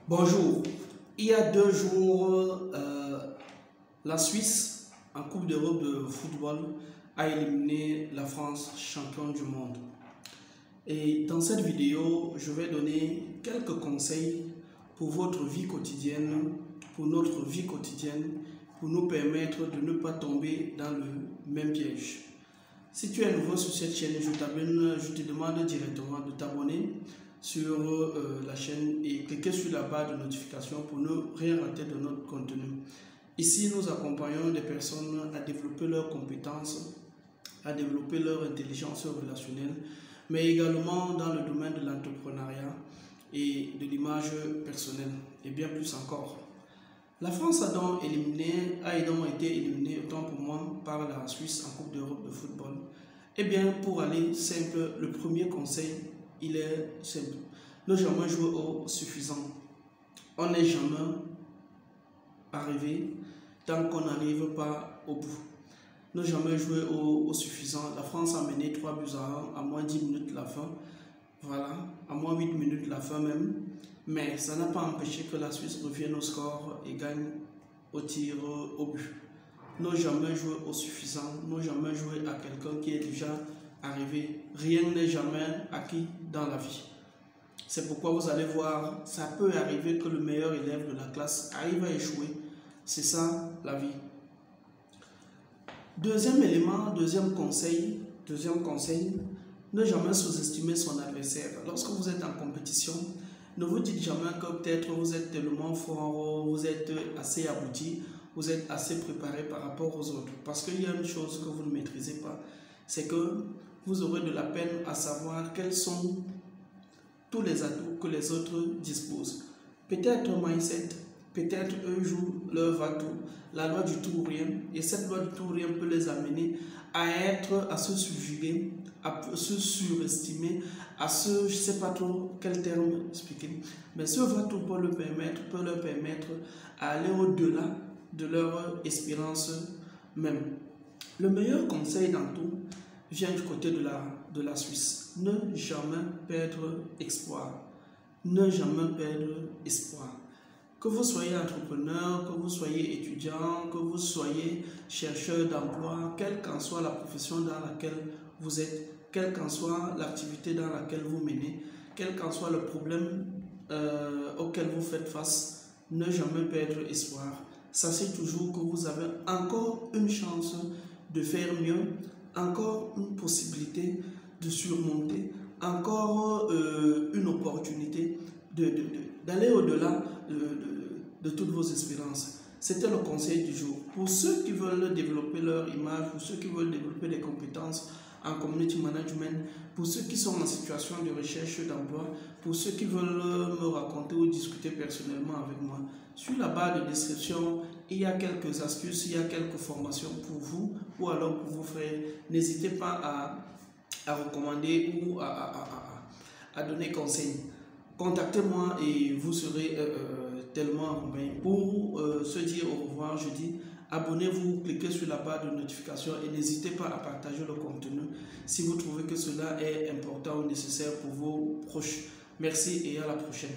Bonjour. Il y a 2 jours, la Suisse, en Coupe d'Europe de football, a éliminé la France, championne du monde. Et dans cette vidéo, je vais donner quelques conseils pour votre vie quotidienne, pour notre vie quotidienne, pour nous permettre de ne pas tomber dans le même piège. Si tu es nouveau sur cette chaîne, je te demande directement de t'abonner sur la chaîne et cliquer sur la barre de notification pour ne rien rater de notre contenu. Ici, nous accompagnons des personnes à développer leurs compétences, à développer leur intelligence relationnelle, mais également dans le domaine de l'entrepreneuriat et de l'image personnelle, et bien plus encore. La France a donc été éliminée, autant pour moi, par la Suisse en Coupe d'Europe de football. Eh bien, pour aller simple, le premier conseil, il est simple. Ne jamais jouer au suffisant. On n'est jamais arrivé tant qu'on n'arrive pas au bout. Ne jamais jouer au suffisant. La France a mené 3-1 à moins 10 minutes de la fin. Voilà, à moins 8 minutes de la fin même. Mais ça n'a pas empêché que la Suisse revienne au score et gagne au tir au but. Ne jamais jouer au suffisant. Ne jamais jouer à quelqu'un qui est déjà arrivé. Rien n'est jamais acquis dans la vie. C'est pourquoi vous allez voir, ça peut arriver que le meilleur élève de la classe arrive à échouer. C'est ça la vie. Deuxième élément, deuxième conseil, ne jamais sous-estimer son adversaire. Lorsque vous êtes en compétition, ne vous dites jamais que peut-être vous êtes tellement fort, vous êtes assez abouti, vous êtes assez préparé par rapport aux autres. Parce qu'il y a une chose que vous ne maîtrisez pas, c'est que vous aurez de la peine à savoir quels sont tous les atouts que les autres disposent. Peut-être mindset, peut-être eux jouent leur va-tout, la loi du tout ou rien, et cette loi du tout ou rien peut les amener à se subjuguer, à se surestimer, à se, je ne sais pas trop quel terme expliquer, mais ce va-tout peut leur permettre à aller au-delà de leur espérance même. Le meilleur conseil dans tout vient du côté de la Suisse. Ne jamais perdre espoir. Ne jamais perdre espoir. Que vous soyez entrepreneur, que vous soyez étudiant, que vous soyez chercheur d'emploi, quelle qu'en soit la profession dans laquelle vous êtes, quelle qu'en soit l'activité dans laquelle vous menez, quel qu'en soit le problème auquel vous faites face, ne jamais perdre espoir. Sachez toujours que vous avez encore une chance de faire mieux, encore une possibilité de surmonter, encore une opportunité d'aller au-delà de toutes vos espérances. C'était le conseil du jour. Pour ceux qui veulent développer leur image, pour ceux qui veulent développer des compétences en community management, pour ceux qui sont en situation de recherche d'emploi, pour ceux qui veulent me raconter ou discuter personnellement avec moi, sur la barre de description, il y a quelques astuces, il y a quelques formations pour vous ou alors pour vos frères. N'hésitez pas à recommander ou à donner conseil. Contactez-moi et vous serez tellement accompagné. Pour se dire au revoir, je dis abonnez-vous, cliquez sur la barre de notification et n'hésitez pas à partager le contenu si vous trouvez que cela est important ou nécessaire pour vos proches. Merci et à la prochaine.